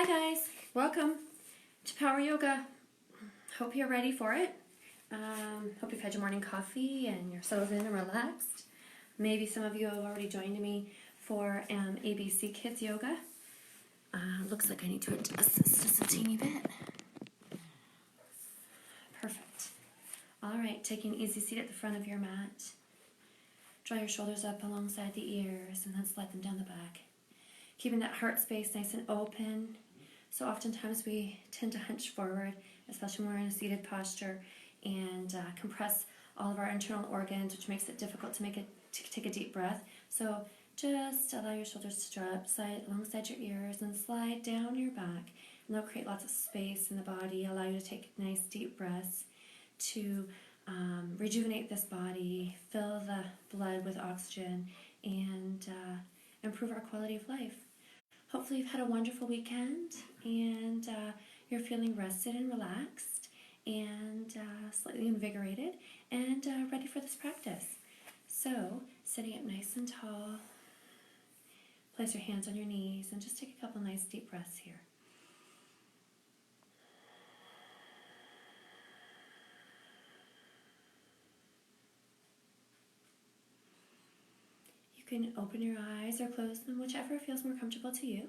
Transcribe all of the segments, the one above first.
Hi guys, welcome to Power Yoga. Hope you're ready for it. Hope you've had your morning coffee and you're settled in and relaxed. Maybe some of you have already joined me for ABC Kids Yoga. Looks like I need to adjust this just a teeny bit. Perfect. All right, take an easy seat at the front of your mat. Draw your shoulders up alongside the ears and then slide them down the back. Keeping that heart space nice and open. So oftentimes we tend to hunch forward, especially when we're in a seated posture, and compress all of our internal organs, which makes it difficult to take a deep breath. So just allow your shoulders to draw up alongside your ears and slide down your back. And they'll create lots of space in the body, allow you to take nice deep breaths to rejuvenate this body, fill the blood with oxygen, and improve our quality of life. Hopefully you've had a wonderful weekend and you're feeling rested and relaxed and slightly invigorated and ready for this practice. So, sitting up nice and tall, place your hands on your knees and just take a couple nice deep breaths here. You can open your eyes or close them, whichever feels more comfortable to you.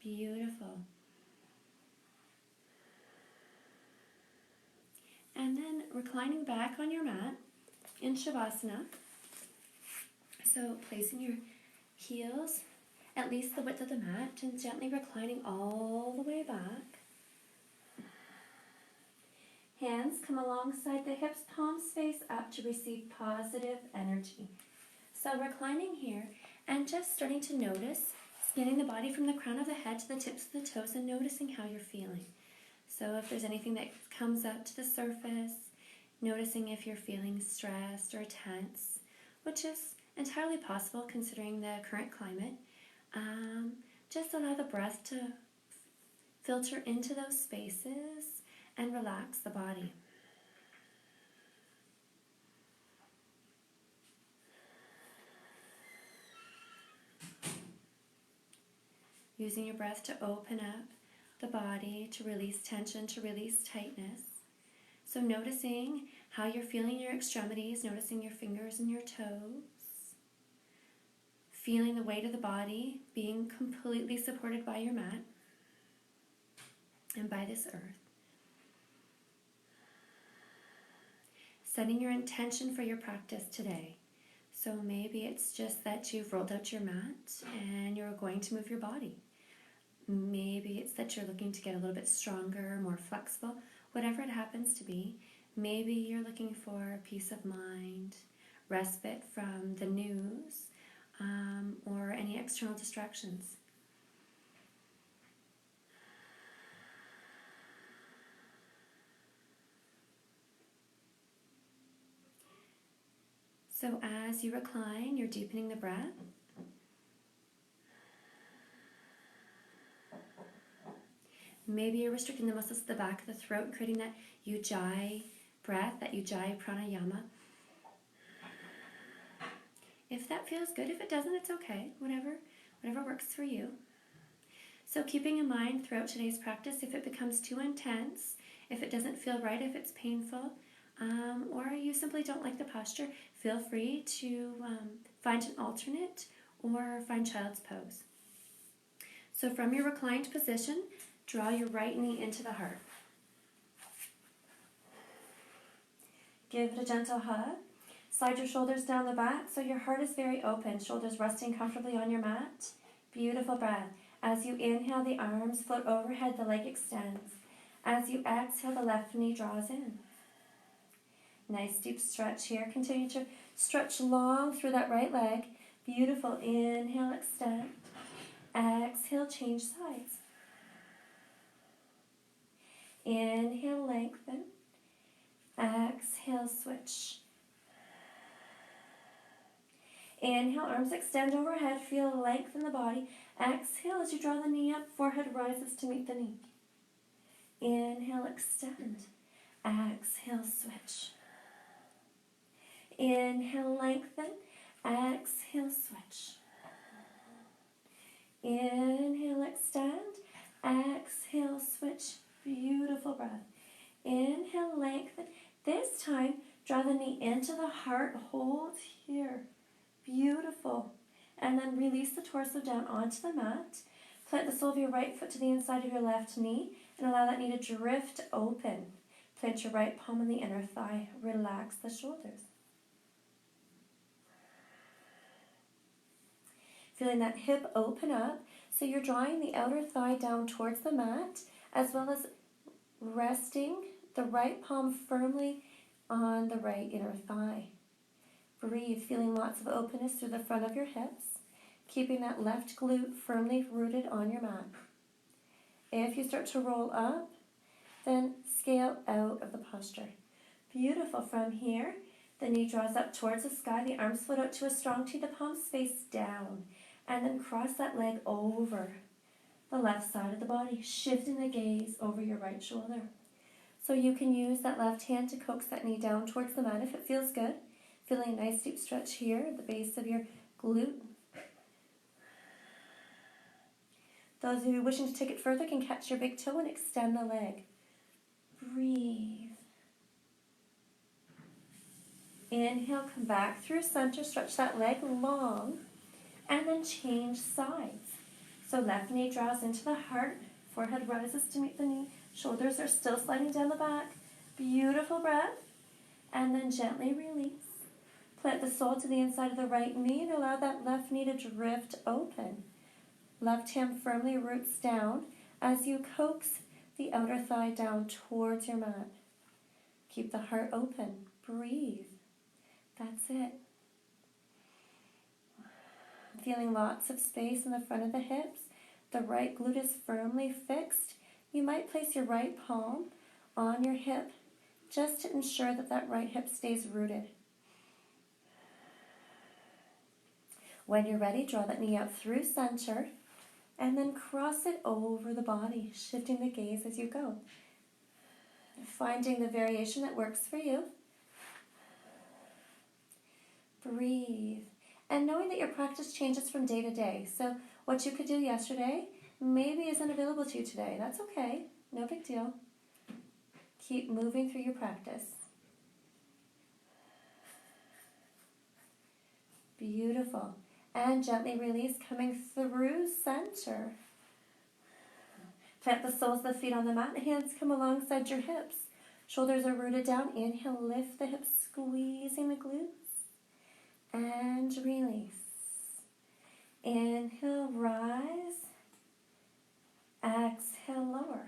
Beautiful. And then reclining back on your mat in Shavasana. So placing your heels at least the width of the mat and gently reclining all the way back. Hands come alongside the hips, palms face up to receive positive energy. So reclining here and just starting to notice, scanning the body from the crown of the head to the tips of the toes and noticing how you're feeling. So if there's anything that comes up to the surface, noticing if you're feeling stressed or tense, which is entirely possible considering the current climate, just allow the breath to filter into those spaces and relax the body. Using your breath to open up the body, to release tension, to release tightness. So noticing how you're feeling your extremities, noticing your fingers and your toes. Feeling the weight of the body, being completely supported by your mat and by this earth. Setting your intention for your practice today. So maybe it's just that you've rolled out your mat and you're going to move your body. Maybe it's that you're looking to get a little bit stronger, more flexible, whatever it happens to be. Maybe you're looking for peace of mind, respite from the news, or any external distractions. So as you recline, you're deepening the breath. Maybe you're restricting the muscles at the back of the throat, creating that ujjayi breath, that ujjayi pranayama. If that feels good, if it doesn't, it's okay. Whatever works for you. So keeping in mind throughout today's practice, if it becomes too intense, if it doesn't feel right, if it's painful, or you simply don't like the posture, feel free to find an alternate or find child's pose. So from your reclined position, draw your right knee into the heart. Give it a gentle hug. Slide your shoulders down the back so your heart is very open, shoulders resting comfortably on your mat. Beautiful breath. As you inhale, the arms float overhead, the leg extends. As you exhale, the left knee draws in. Nice deep stretch here. Continue to stretch long through that right leg. Beautiful. Inhale, extend. Exhale, change sides. Inhale, lengthen. Exhale, switch. Inhale, arms extend overhead. Feel length in the body. Exhale as you draw the knee up. Forehead rises to meet the knee. Inhale, extend. Exhale, switch. Inhale, lengthen. Exhale, switch. Inhale, extend. Exhale, switch. Beautiful breath. Inhale, lengthen. This time, draw the knee into the heart. Hold here. Beautiful. And then release the torso down onto the mat. Plant the sole of your right foot to the inside of your left knee and allow that knee to drift open. Plant your right palm on the inner thigh. Relax the shoulders. Feeling that hip open up, so you're drawing the outer thigh down towards the mat, as well as resting the right palm firmly on the right inner thigh. Breathe, feeling lots of openness through the front of your hips, keeping that left glute firmly rooted on your mat. If you start to roll up, then scale out of the posture. Beautiful. From here, the knee draws up towards the sky, the arms float out to a strong T, the palms face down. And then cross that leg over the left side of the body, shifting the gaze over your right shoulder. So you can use that left hand to coax that knee down towards the mat if it feels good. Feeling a nice deep stretch here at the base of your glute. Those of you wishing to take it further can catch your big toe and extend the leg. Breathe. Inhale, come back through center, stretch that leg long. And then change sides. So left knee draws into the heart, forehead rises to meet the knee, shoulders are still sliding down the back. Beautiful breath. And then gently release. Plant the sole to the inside of the right knee and allow that left knee to drift open. Left hand firmly roots down as you coax the outer thigh down towards your mat. Keep the heart open. Breathe. That's it. Feeling lots of space in the front of the hips. The right glute is firmly fixed. You might place your right palm on your hip just to ensure that that right hip stays rooted. When you're ready, draw that knee out through center and then cross it over the body, shifting the gaze as you go. Finding the variation that works for you. Breathe. And knowing that your practice changes from day to day. So what you could do yesterday maybe isn't available to you today. That's okay. No big deal. Keep moving through your practice. Beautiful. And gently release, coming through center. Plant the soles of the feet on the mat. Hands come alongside your hips. Shoulders are rooted down. Inhale, lift the hips, squeezing the glutes. And release. Inhale, rise. Exhale, lower.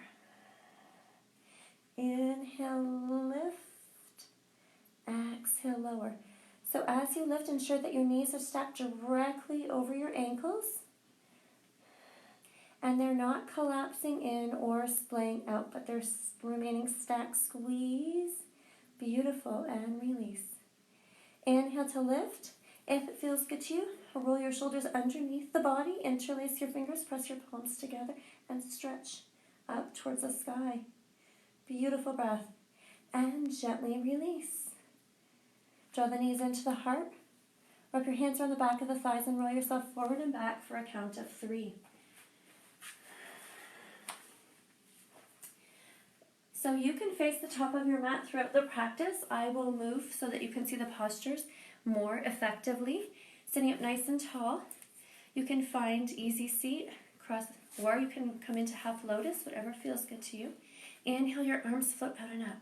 Inhale, lift. Exhale, lower. So as you lift, ensure that your knees are stacked directly over your ankles. And they're not collapsing in or splaying out, but they're remaining stacked. Squeeze. Beautiful. And release. Inhale to lift. If it feels good to you, roll your shoulders underneath the body, interlace your fingers, press your palms together, and stretch up towards the sky. Beautiful breath. And gently release. Draw the knees into the heart. Wrap your hands around the back of the thighs and roll yourself forward and back for a count of 3. So you can face the top of your mat throughout the practice. I will move so that you can see the postures more effectively. Sitting up nice and tall. You can find easy seat, cross, or you can come into half lotus, whatever feels good to you. Inhale, your arms float out and up.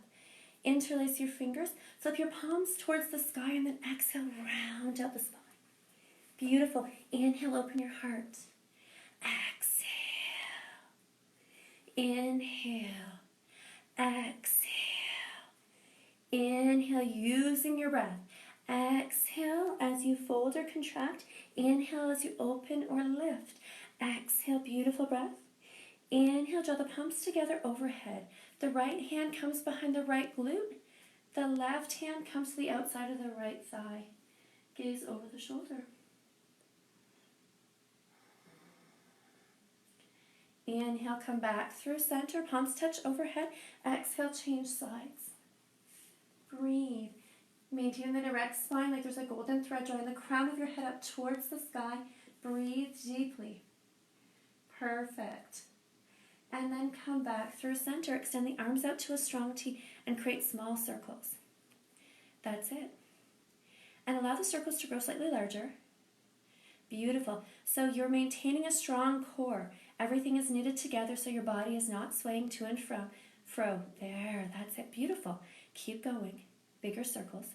Interlace your fingers, flip your palms towards the sky, and then exhale, round out the spine. Beautiful. Inhale, open your heart. Exhale. Inhale. Exhale. Inhale, using your breath. Exhale as you fold or contract. Inhale as you open or lift. Exhale, beautiful breath. Inhale, draw the palms together overhead. The right hand comes behind the right glute. The left hand comes to the outside of the right thigh. Gaze over the shoulder. Inhale, come back through center. Palms touch overhead. Exhale, change sides. Breathe. Maintain the erect spine like there's a golden thread drawing the crown of your head up towards the sky. Breathe deeply. Perfect. And then come back through center. Extend the arms out to a strong T and create small circles. That's it. And allow the circles to grow slightly larger. Beautiful. So you're maintaining a strong core. Everything is knitted together so your body is not swaying to and fro. There, that's it. Beautiful. Keep going. Bigger circles.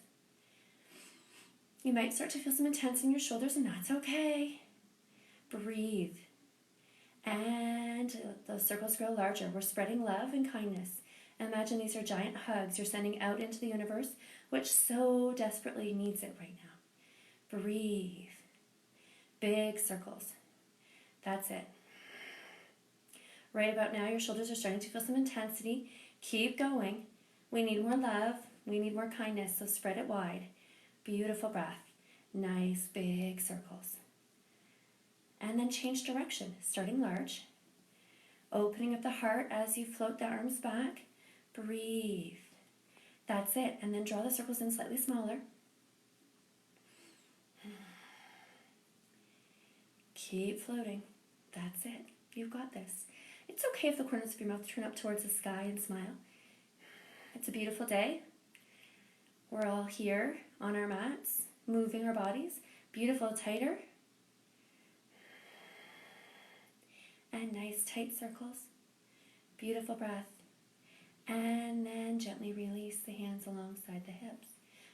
You might start to feel some intensity in your shoulders, and that's okay. Breathe. And those circles grow larger. We're spreading love and kindness. Imagine these are giant hugs you're sending out into the universe, which so desperately needs it right now. Breathe. Big circles. That's it. Right about now, your shoulders are starting to feel some intensity. Keep going. We need more love. We need more kindness, so spread it wide. Beautiful breath. Nice big circles. And then change direction, starting large. Opening up the heart as you float the arms back. Breathe. That's it. And then draw the circles in slightly smaller. Keep floating. That's it. You've got this. It's okay if the corners of your mouth turn up towards the sky and smile. It's a beautiful day. We're all here on our mats, moving our bodies. Beautiful, tighter. And nice tight circles. Beautiful breath. And then gently release the hands alongside the hips.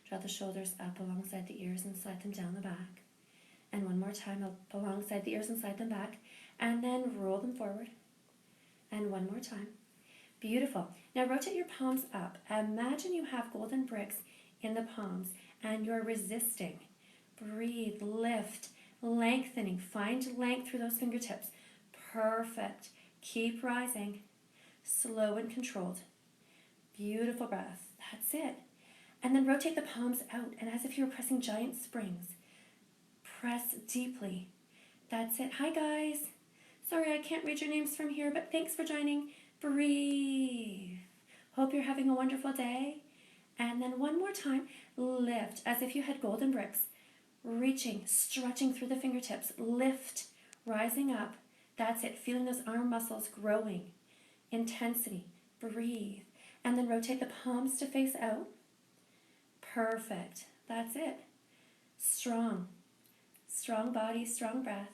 Draw the shoulders up alongside the ears and slide them down the back. And one more time up alongside the ears and slide them back. And then roll them forward. And one more time. Beautiful. Now rotate your palms up. Imagine you have golden bricks in the palms and you're resisting. Breathe, lift, lengthening. Find length through those fingertips. Perfect. Keep rising. Slow and controlled. Beautiful breath. That's it. And then rotate the palms out, and as if you were pressing giant springs. Press deeply. That's it. Hi, guys. Sorry I can't read your names from here, but thanks for joining. Breathe. Hope you're having a wonderful day. And then one more time, lift as if you had golden bricks. Reaching, stretching through the fingertips. Lift, rising up. That's it. Feeling those arm muscles growing. Intensity. Breathe. And then rotate the palms to face out. Perfect. That's it. Strong. Strong body, strong breath.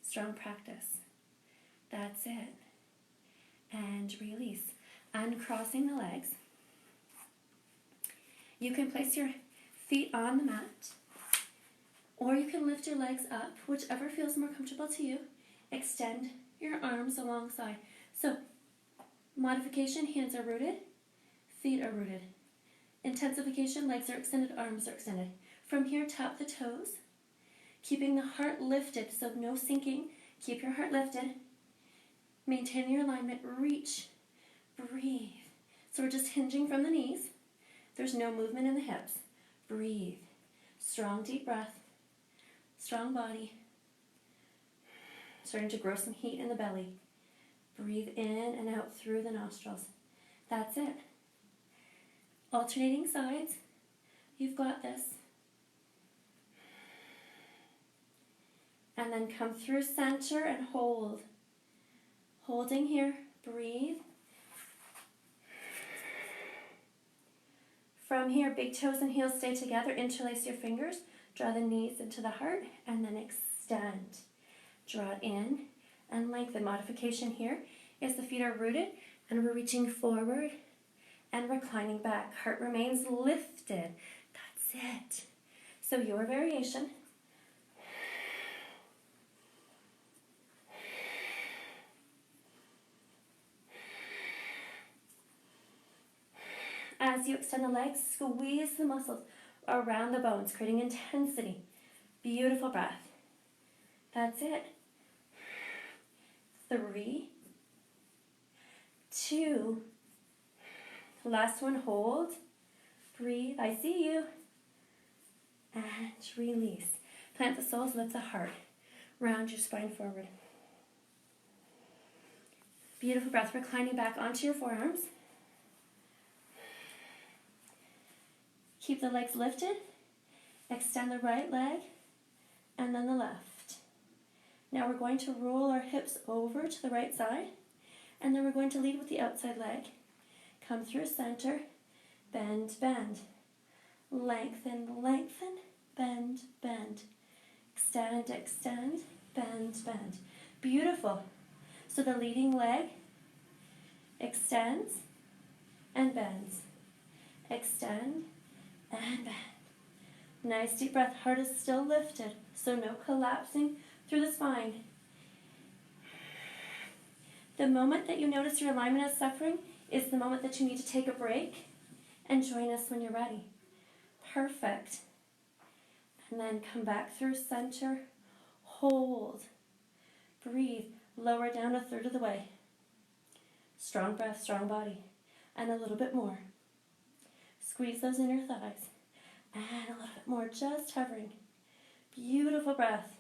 Strong practice. That's it. And release. Uncrossing the legs. You can place your feet on the mat, or you can lift your legs up, whichever feels more comfortable to you. Extend your arms alongside. So, modification, hands are rooted, feet are rooted. Intensification, legs are extended, arms are extended. From here, tap the toes, keeping the heart lifted, so no sinking. Keep your heart lifted. Maintain your alignment, reach, breathe. So we're just hinging from the knees. There's no movement in the hips. Breathe. Strong, deep breath. Strong body. Starting to grow some heat in the belly. Breathe in and out through the nostrils. That's it. Alternating sides. You've got this. And then come through center and hold. Holding here. Breathe. From here, big toes and heels stay together. Interlace your fingers. Draw the knees into the heart and then extend. Draw it in and lengthen. Modification here is the feet are rooted and we're reaching forward and reclining back. Heart remains lifted. That's it. So your variation. As you extend the legs, squeeze the muscles around the bones, creating intensity. Beautiful breath. That's it. 3, 2, last one, hold, breathe, I see you, and release. Plant the soles, lift the heart, round your spine forward. Beautiful breath, reclining back onto your forearms. Keep the legs lifted. Extend the right leg and then the left. Now we're going to roll our hips over to the right side, and then we're going to lead with the outside leg. Come through center, bend, bend. Lengthen, lengthen, bend, bend. Extend, extend, bend, bend. Beautiful. So the leading leg extends and bends. Extend and bend. Nice deep breath. Heart is still lifted, so no collapsing through the spine. The moment that you notice your alignment is suffering is the moment that you need to take a break and join us when you're ready. Perfect. And then come back through center. Hold. Breathe. Lower down a third of the way. Strong breath, strong body. And a little bit more. Squeeze those inner thighs. And a little bit more, just hovering. Beautiful breath.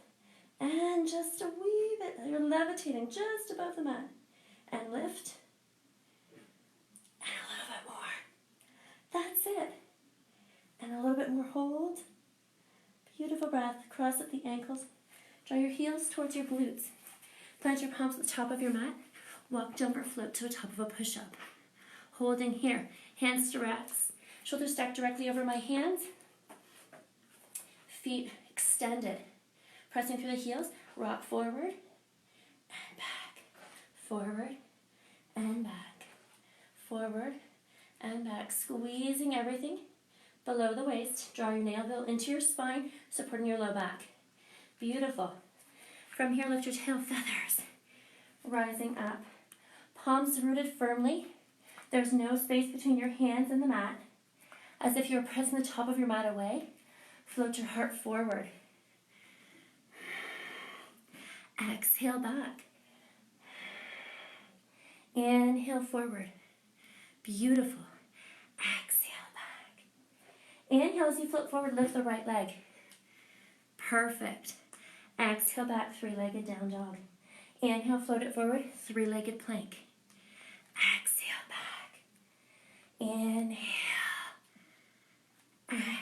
And just a wee bit, you're levitating just above the mat. And lift. And a little bit more. That's it. And a little bit more hold. Beautiful breath. Cross at the ankles. Draw your heels towards your glutes. Plant your palms at the top of your mat. Walk, jump, or float to the top of a push-up. Holding here. Hands to rest. Shoulders stacked directly over my hands. Feet extended. Pressing through the heels. Rock forward and back. Forward and back. Forward and back. Squeezing everything below the waist. Draw your navel into your spine, supporting your low back. Beautiful. From here, lift your tail feathers. Rising up. Palms rooted firmly. There's no space between your hands and the mat. As if you're pressing the top of your mat away. Float your heart forward. Exhale back. Inhale forward. Beautiful. Exhale back. Inhale as you float forward, lift the right leg. Perfect. Exhale back, three-legged down dog. Inhale, float it forward, three-legged plank. Exhale back. Inhale. Exhale.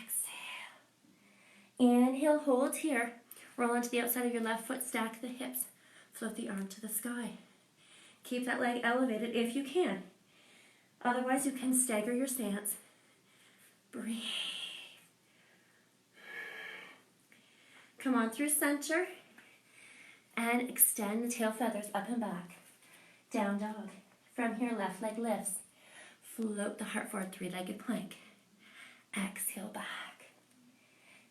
Inhale, hold here. Roll onto the outside of your left foot, stack the hips. Float the arm to the sky. Keep that leg elevated if you can. Otherwise, you can stagger your stance. Breathe. Come on through center. And extend the tail feathers up and back. Down dog. From here, left leg lifts. Float the heart forward, three-legged plank. Exhale back.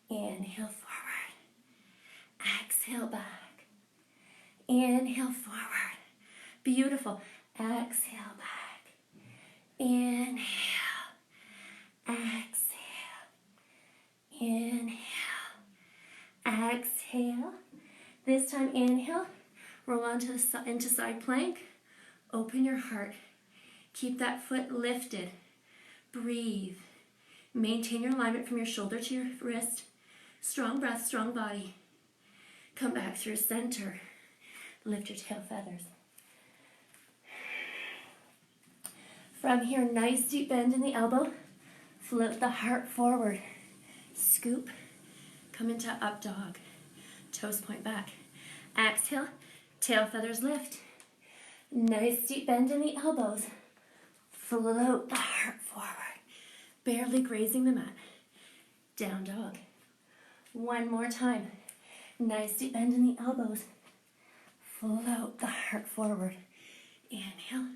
Inhale forward. Exhale back. Inhale forward. Beautiful. Exhale back. Inhale. Exhale. Inhale. Exhale. This time, inhale. Roll onto into side plank. Open your heart. Keep that foot lifted. Breathe. Maintain your alignment from your shoulder to your wrist. Strong breath, strong body. Come back through center. Lift your tail feathers. From here, nice deep bend in the elbow. Float the heart forward. Scoop. Come into up dog. Toes point back. Exhale. Tail feathers lift. Nice deep bend in the elbows. Float the heart forward. Barely grazing the mat. Down dog. One more time. Nice deep bend in the elbows. Float the heart forward. Inhale.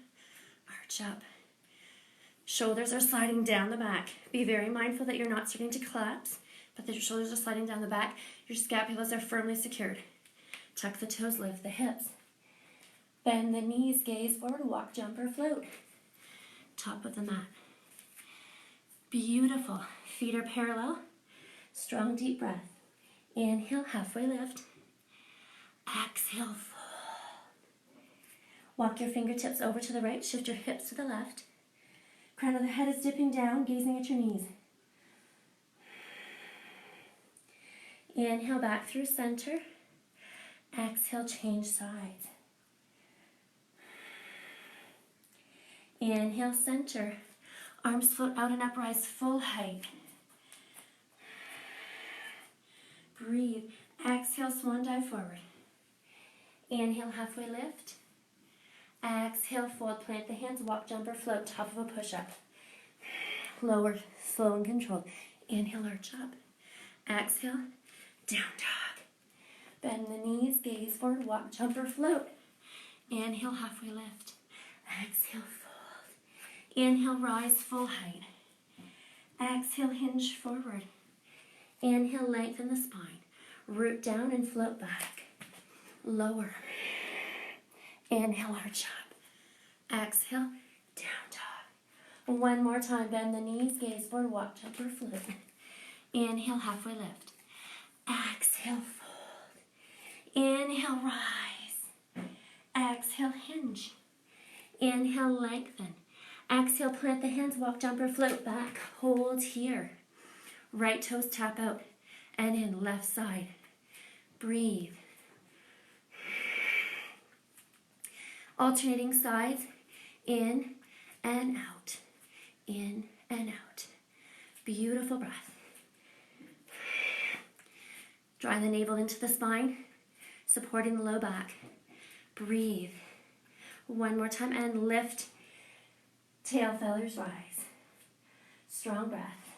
Arch up. Shoulders are sliding down the back. Be very mindful that you're not starting to collapse, but that your shoulders are sliding down the back. Your scapulas are firmly secured. Tuck the toes, lift the hips. Bend the knees, gaze forward, walk, jump, or float. Top of the mat. Beautiful. Feet are parallel. Strong, deep breath. Inhale, halfway lift. Exhale, fold. Walk your fingertips over to the right, shift your hips to the left. Crown of the head is dipping down, gazing at your knees. Inhale back through center. Exhale, change sides. Inhale, center. Arms float out and up, rise full height. Breathe. Exhale, swan dive forward. Inhale, halfway lift. Exhale, fold, plant the hands, walk, jump, or float, top of a push-up. Lower, slow and controlled. Inhale, arch up. Exhale, down dog. Bend the knees, gaze forward, walk, jump, or float. Inhale, halfway lift. Exhale, fold. Inhale, rise, full height. Exhale, hinge forward. Inhale, lengthen the spine. Root down and float back. Lower. Inhale, arch up. Exhale, down dog. One more time. Bend the knees, gaze forward, walk, jump, or float. Inhale, halfway lift. Exhale, fold. Inhale, rise. Exhale, hinge. Inhale, lengthen. Exhale, plant the hands, walk, jump, or float back. Hold here. Right toes tap out and in, left side. Breathe. Alternating sides, in and out, in and out. Beautiful breath. Draw the navel into the spine, supporting the low back. Breathe. One more time and lift. Tail feathers rise. Strong breath.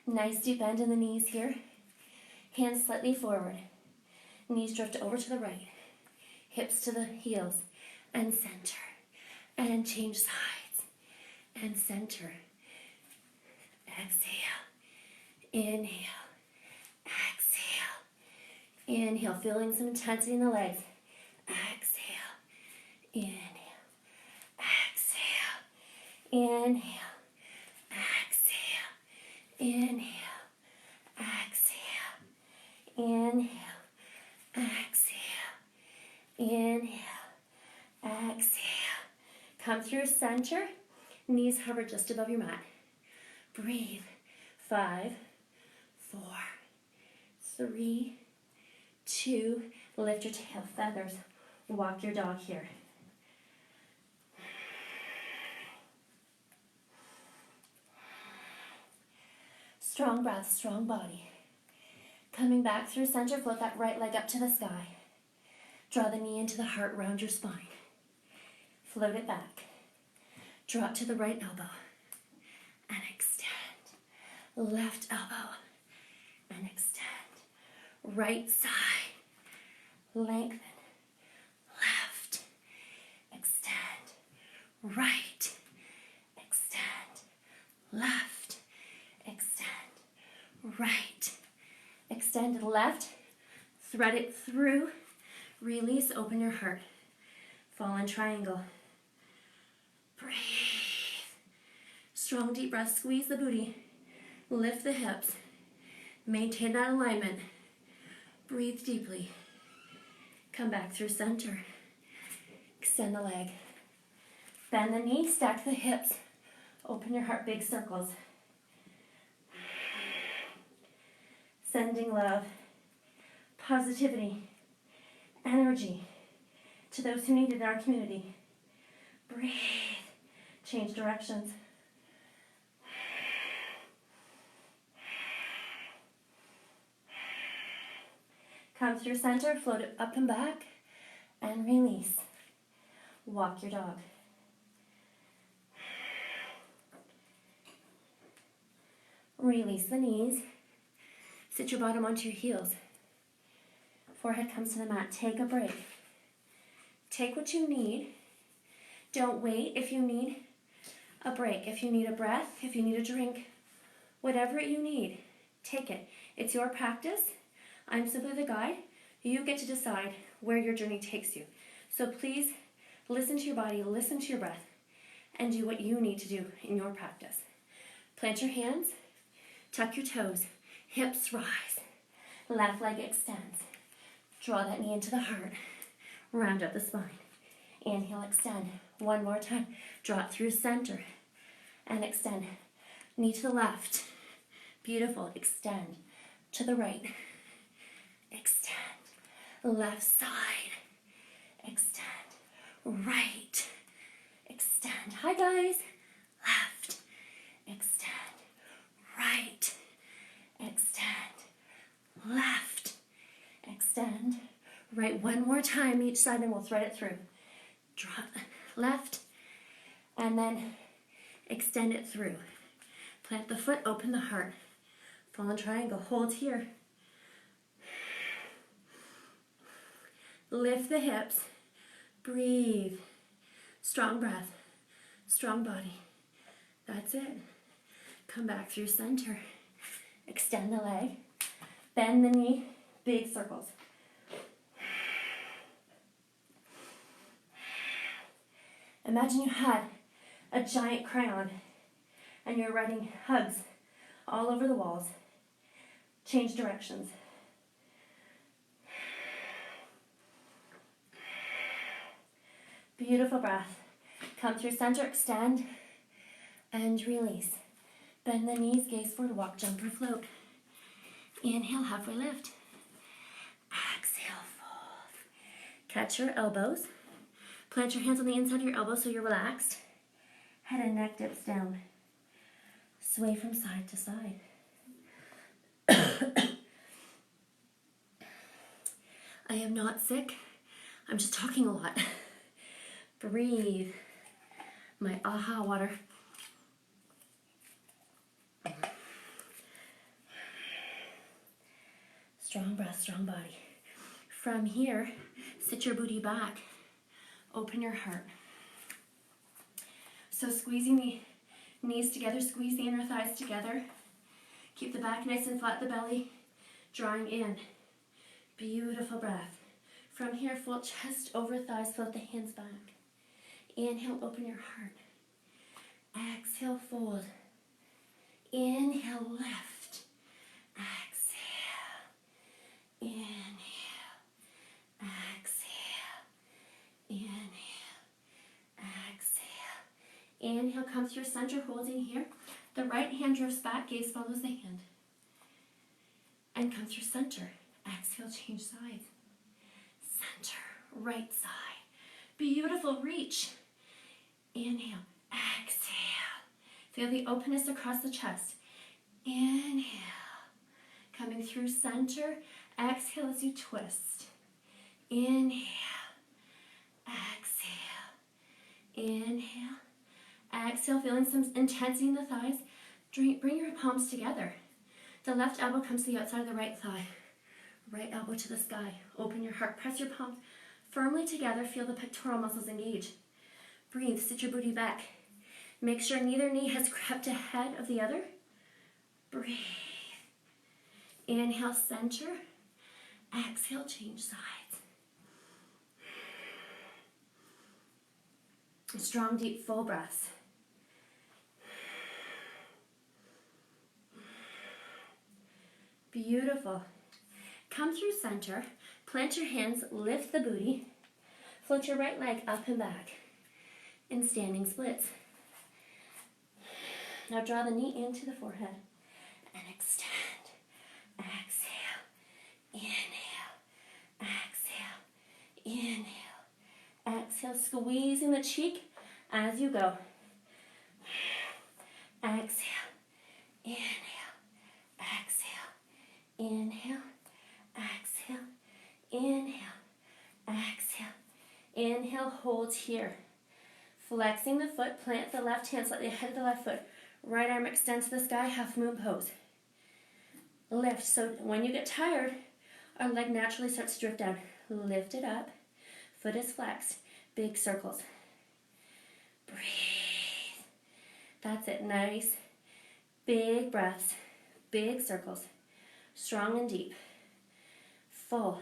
Nice deep bend in the knees here. Hands slightly forward. Knees drift over to the right. Hips to the heels. And center. And change sides. And center. Exhale. Inhale. Exhale. Inhale. Feeling some intensity in the legs. Exhale. Inhale. Exhale. Inhale. Exhale. Inhale. Exhale. Inhale. Exhale. Inhale. Exhale. Come through center. Knees hover just above your mat. Breathe. 5, 4, 3, 2. Lift your tail feathers. Walk your dog here. Strong breath, strong body. Coming back through center, float that right leg up to the sky. Draw the knee into the heart, round your spine. Float it back. Drop to the right elbow and extend. Left elbow and extend. Right side. Lengthen. Left. Extend. Right. Extend. Left. Extend. Right. Extend left. Thread it through. Release. Open your heart. Fallen triangle. Breathe. Strong deep breath. Squeeze the booty. Lift the hips. Maintain that alignment. Breathe deeply. Come back through center. Extend the leg. Bend the knee. Stack the hips. Open your heart. Big circles. Sending love, positivity, energy to those who need it in our community. Breathe. Change directions. Come through center, float it up and back, and release. Walk your dog. Release the knees. Sit your bottom onto your heels. Forehead comes to the mat. Take a break. Take what you need. Don't wait if you need a break. If you need a breath, if you need a drink, whatever you need, take it. It's your practice. I'm simply the guide. You get to decide where your journey takes you. So please listen to your body, listen to your breath, and do what you need to do in your practice. Plant your hands, tuck your toes, hips rise, left leg extends. Draw that knee into the heart, round up the spine. Inhale, extend. One more time. Draw it through center and extend. Knee to the left. Beautiful. Extend. To the right. Extend. Left side. Extend. Right. Extend. Hi guys. Left. Extend. Right. Extend. Left. extend. Right, one more time each side, and we'll thread it through. Drop left, and then extend it through. Plant the foot, open the heart. Fallen triangle, hold here. Lift the hips, breathe. Strong breath, strong body. That's it. Come back through center. Extend the leg, bend the knee, big circles. Imagine you had a giant crayon and you're writing hugs all over the walls. Change directions. Beautiful breath. Come through center, extend, and release. Bend the knees, gaze forward, walk, jump, or float. Inhale, halfway lift. Exhale, fold. Catch your elbows. Plant your hands on the inside of your elbows so you're relaxed. Head and neck dips down. Sway from side to side. I am not sick. I'm just talking a lot. Breathe. My aha water. Strong breath, strong body. From here, sit your booty back. Open your heart. So squeezing the knees together, squeeze the inner thighs together. Keep the back nice and flat, the belly drawing in. Beautiful breath. From here, fold chest over thighs, float the hands back. Inhale, open your heart. Exhale, fold. Inhale, lift. Exhale. Inhale. Exhale. Inhale. Exhale. Inhale, come through center, holding here. The right hand drifts back, gaze follows the hand. And come through center. Exhale, change sides. Center, right side. Beautiful, reach. Inhale, exhale. Feel the openness across the chest. Inhale. Coming through center. Exhale as you twist. Inhale. Exhale. Inhale. Exhale, feeling some intensity in the thighs. Bring your palms together. The left elbow comes to the outside of the right thigh. Right elbow to the sky. Open your heart. Press your palms firmly together. Feel the pectoral muscles engage. Breathe. Sit your booty back. Make sure neither knee has crept ahead of the other. Breathe. Inhale, center. Exhale, change sides. Strong, deep, full breaths. Beautiful. Come through center. Plant your hands, lift the booty. Float your right leg up and back in standing splits. Now draw the knee into the forehead and extend. Exhale. Inhale. Exhale. Inhale. Exhale. Squeezing the cheek as you go. Exhale. Inhale. Exhale. Inhale. Exhale. Inhale. Exhale. Inhale. Hold here. Flexing the foot. Plant the left hand slightly ahead of the left foot. Right arm extends to the sky, half moon pose. Lift. So when you get tired, our leg naturally starts to drift down. Lift it up. Foot is flexed. Big circles. Breathe. That's it. Nice. Big breaths. Big circles. Strong and deep. Full.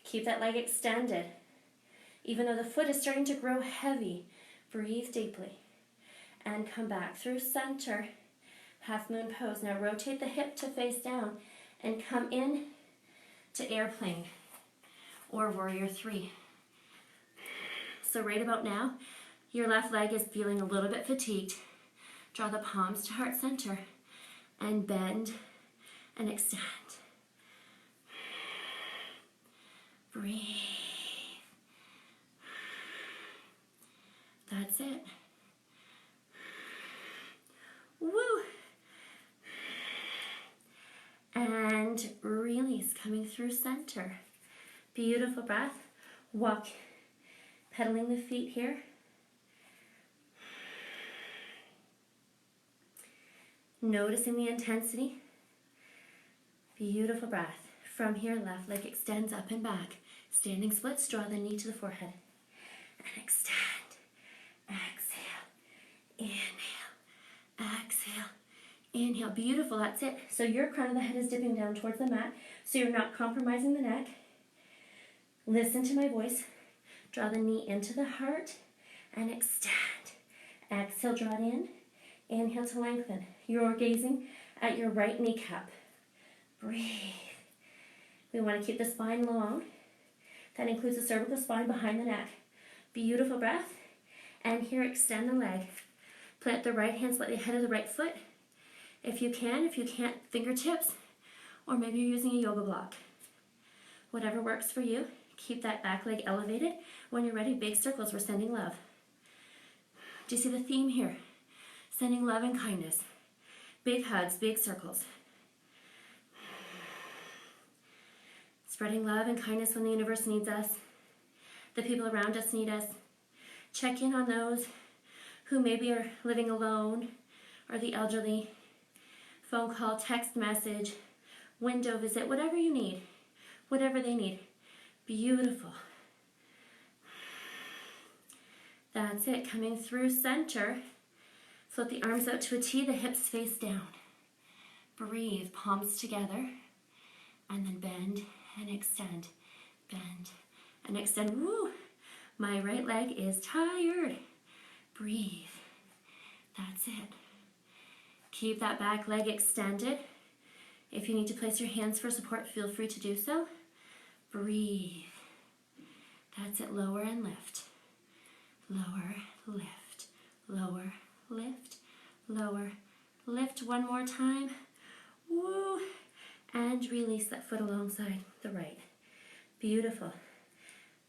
Keep that leg extended. Even though the foot is starting to grow heavy, breathe deeply. And come back through center. Half moon pose. Now rotate the hip to face down and come in to airplane or warrior three. So right about now, your left leg is feeling a little bit fatigued. Draw the palms to heart center and bend and extend. Breathe. That's it. through center. Beautiful breath. Walk, pedaling the feet here. Noticing the intensity. Beautiful breath. From here, left leg extends up and back. Standing splits, draw the knee to the forehead. And extend. Exhale. Inhale. Exhale. Inhale. Beautiful. That's it. So your crown of the head is dipping down towards the mat, so you're not compromising the neck. Listen to my voice. Draw the knee into the heart and extend. Exhale, draw it in. Inhale to lengthen. You're gazing at your right kneecap. Breathe. We want to keep the spine long. That includes the cervical spine behind the neck. Beautiful breath. And here, extend the leg. Plant the right hand slightly ahead of the right foot. If you can, if you can't, fingertips, or maybe you're using a yoga block. Whatever works for you. Keep that back leg elevated. When you're ready, big circles, we're sending love. Do you see the theme here? Sending love and kindness. Big hugs, big circles. Spreading love and kindness when the universe needs us. The people around us need us. Check in on those who maybe are living alone, or the elderly. Phone call, text message, window visit, whatever you need. Whatever they need. Beautiful. That's it. Coming through center. Float the arms out to a T, the hips face down. Breathe, palms together. And then bend and extend. Bend and extend. Woo! My right leg is tired. Breathe. That's it. Keep that back leg extended. If you need to place your hands for support, feel free to do so. Breathe. That's it. Lower and lift. Lower, lift. Lower, lift. Lower, lift. One more time. Woo! And release that foot alongside the right. Beautiful.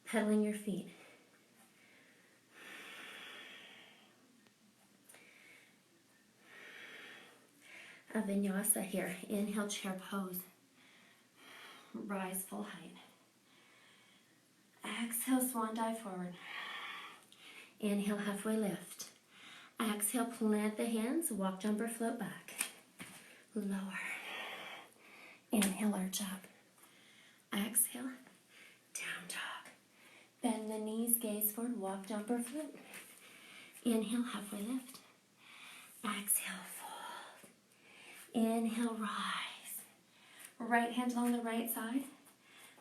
Pedaling your feet. A vinyasa here. Inhale, chair pose. Rise full height. Exhale, swan dive forward. Inhale, halfway lift. Exhale, plant the hands, walk, jump, or float back. Lower. Inhale, arch up. Exhale, down dog. Bend the knees, gaze forward, walk, jump, or float. Inhale, halfway lift. Exhale, fold. Inhale, rise. Right hand along the right side.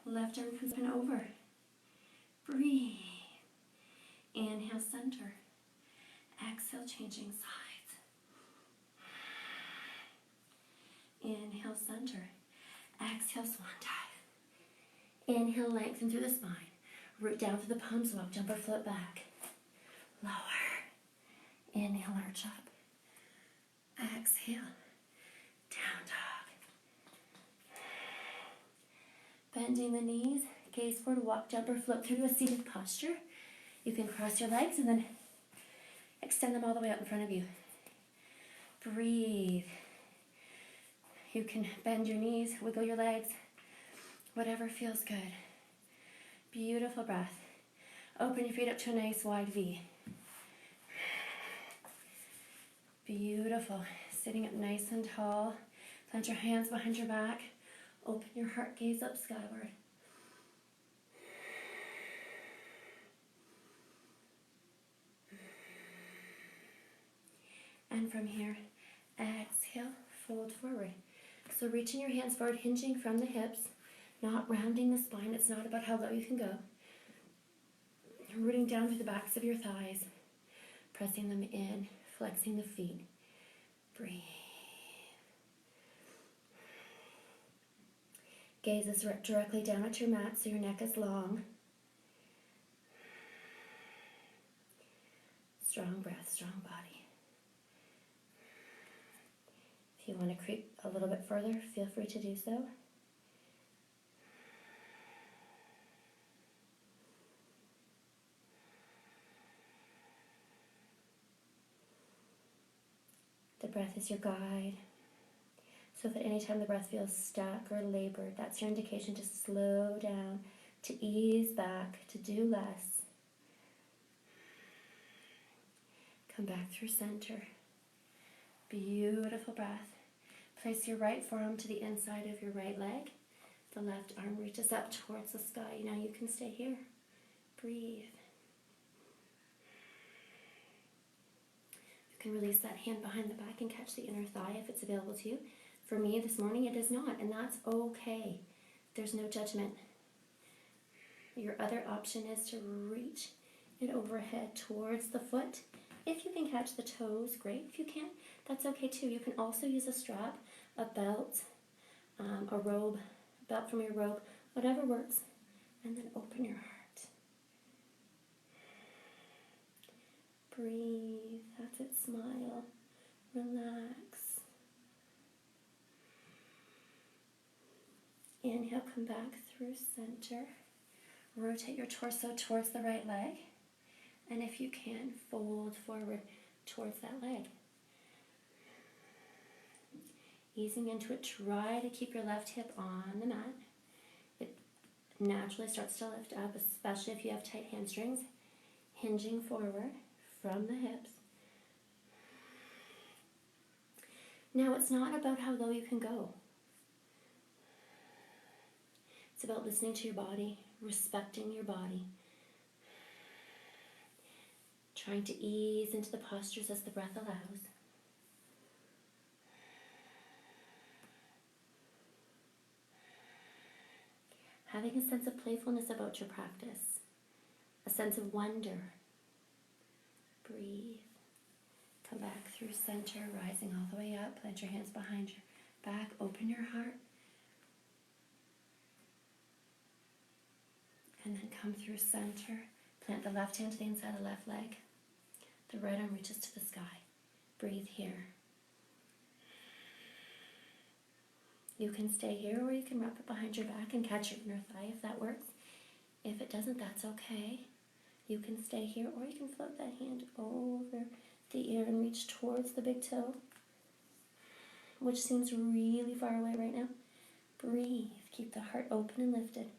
Left arm comes in over. Breathe. Inhale, center. Exhale, changing sides. Inhale, center. Exhale, swan dive. Inhale, lengthen through the spine. Root down to the palms, walk, jump, or float back. Lower. Inhale, arch up. Exhale, down dog. Bending the knees, gaze forward, walk, jump, or float through to a seated posture. You can cross your legs and then extend them all the way out in front of you. Breathe. You can bend your knees, wiggle your legs, whatever feels good. Beautiful breath. Open your feet up to a nice wide V. Beautiful. Sitting up nice and tall. Plant your hands behind your back. Open your heart, gaze up skyward. And from here, exhale, fold forward. So reaching your hands forward, hinging from the hips, not rounding the spine. It's not about how low you can go. Rooting down through the backs of your thighs, pressing them in, flexing the feet. Breathe. Gaze is directly down at your mat so your neck is long. Strong breath, strong body. If you want to creep a little bit further, feel free to do so. The breath is your guide. So that anytime the breath feels stuck or labored, that's your indication to slow down, to ease back, to do less. Come back through center. Beautiful breath. Place your right forearm to the inside of your right leg. The left arm reaches up towards the sky. Now you can stay here. Breathe. You can release that hand behind the back and catch the inner thigh if it's available to you. For me this morning it is not, and that's okay. There's no judgment. Your other option is to reach it overhead towards the foot. If you can catch the toes, great. If you can't, that's okay too. You can also use a strap, a belt, a robe, belt from your robe, whatever works. And then open your heart. Breathe. That's it. Smile. Relax. Inhale, come back through center. Rotate your torso towards the right leg. And if you can, fold forward towards that leg. Easing into it, try to keep your left hip on the mat. It naturally starts to lift up, especially if you have tight hamstrings. Hinging forward from the hips. Now it's not about how low you can go. It's about listening to your body, respecting your body. Trying to ease into the postures as the breath allows. Having a sense of playfulness about your practice. A sense of wonder. Breathe. Come back through center, rising all the way up. Plant your hands behind your back. Open your heart. And then come through center. Plant the left hand to the inside of the left leg. The right arm reaches to the sky. Breathe here. You can stay here or you can wrap it behind your back and catch your inner thigh if that works. If it doesn't, that's okay. You can stay here or you can float that hand over the ear and reach towards the big toe, which seems really far away right now. Breathe. Keep the heart open and lifted.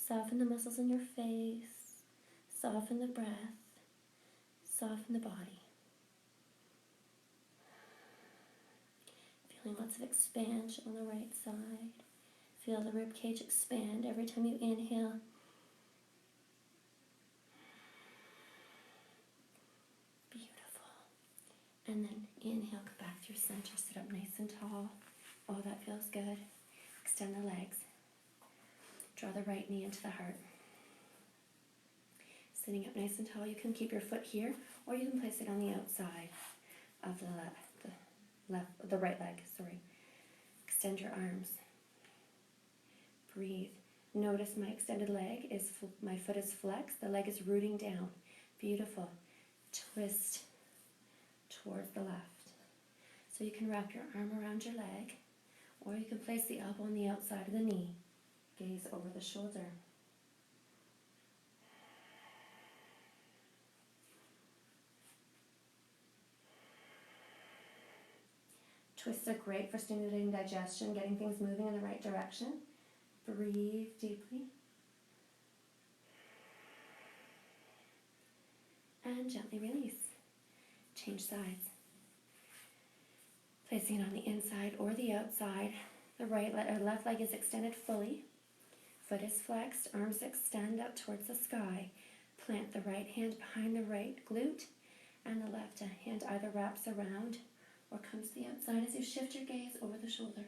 Soften the muscles in your face. Soften the breath. Soften the body. Feeling lots of expansion on the right side. Feel the rib cage expand every time you inhale. Beautiful. And then inhale, come back through center. Sit up nice and tall. Oh, that feels good. Extend the legs. Draw the right knee into the heart. Sitting up nice and tall, you can keep your foot here, or you can place it on the outside of the right leg. Extend your arms. Breathe. Notice my extended leg my foot is flexed. The leg is rooting down. Beautiful. Twist towards the left. So you can wrap your arm around your leg, or you can place the elbow on the outside of the knee. Gaze over the shoulder. Twists are great for stimulating digestion, getting things moving in the right direction. Breathe deeply. And gently release. Change sides. Placing it on the inside or the outside. The left leg is extended fully. Foot is flexed, arms extend up towards the sky. Plant the right hand behind the right glute, and the left hand either wraps around or comes to the outside as you shift your gaze over the shoulder.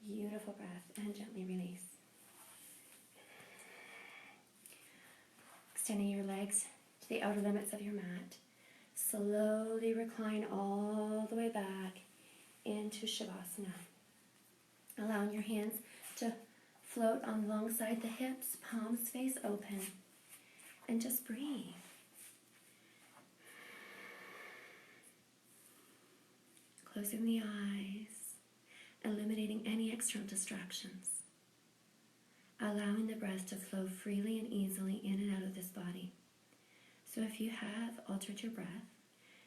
Beautiful breath, and gently release. Extending your legs to the outer limits of your mat. Slowly recline all the way back into Shavasana. Allowing your hands to float alongside the hips, palms face open. And just breathe. closing the eyes, eliminating any external distractions, allowing the breath to flow freely and easily in and out of this body. So if you have altered your breath,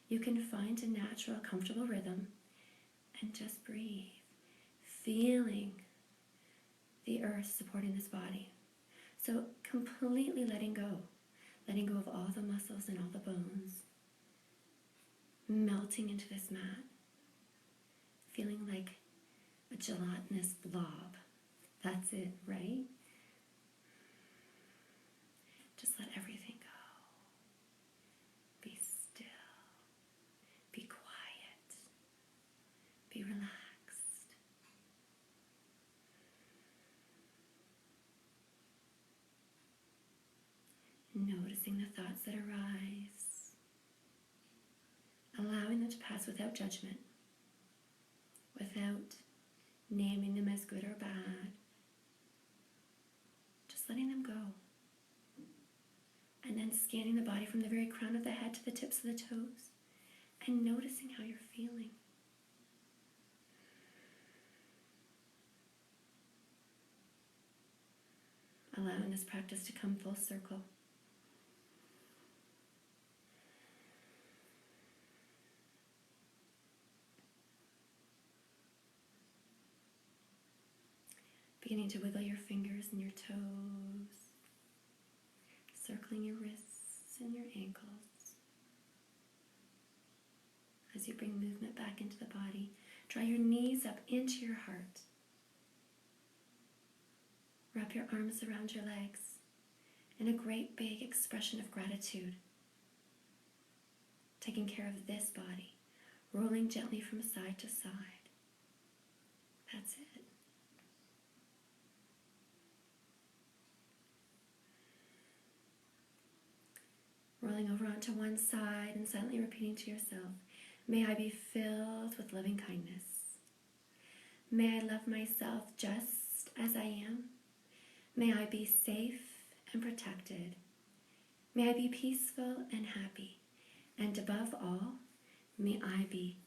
you can find a natural, comfortable rhythm and just breathe, feeling the earth supporting this body. So completely letting go of all the muscles and all the bones, melting into this mat, feeling like a gelatinous blob. That's it, right? Just let everything go. Be still. Be quiet. Be relaxed. Noticing the thoughts that arise. Allowing them to pass without judgment. Without naming them as good or bad. Just letting them go. And then scanning the body from the very crown of the head to the tips of the toes. And noticing how you're feeling. Allowing this practice to come full circle. Beginning to wiggle your fingers and your toes. Circling your wrists and your ankles. As you bring movement back into the body, draw your knees up into your heart. Wrap your arms around your legs in a great big expression of gratitude. Taking care of this body, rolling gently from side to side. That's it. Rolling over onto one side and silently repeating to yourself, may I be filled with loving kindness. May I love myself just as I am. May I be safe and protected. May I be peaceful and happy. And above all, may I be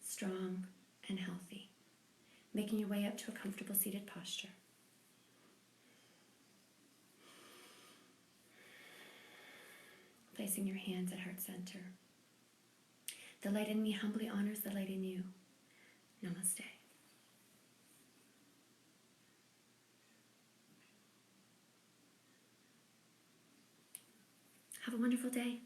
strong and healthy. Making your way up to a comfortable seated posture. Placing your hands at heart center. The light in me humbly honors the light in you. Namaste. Have a wonderful day.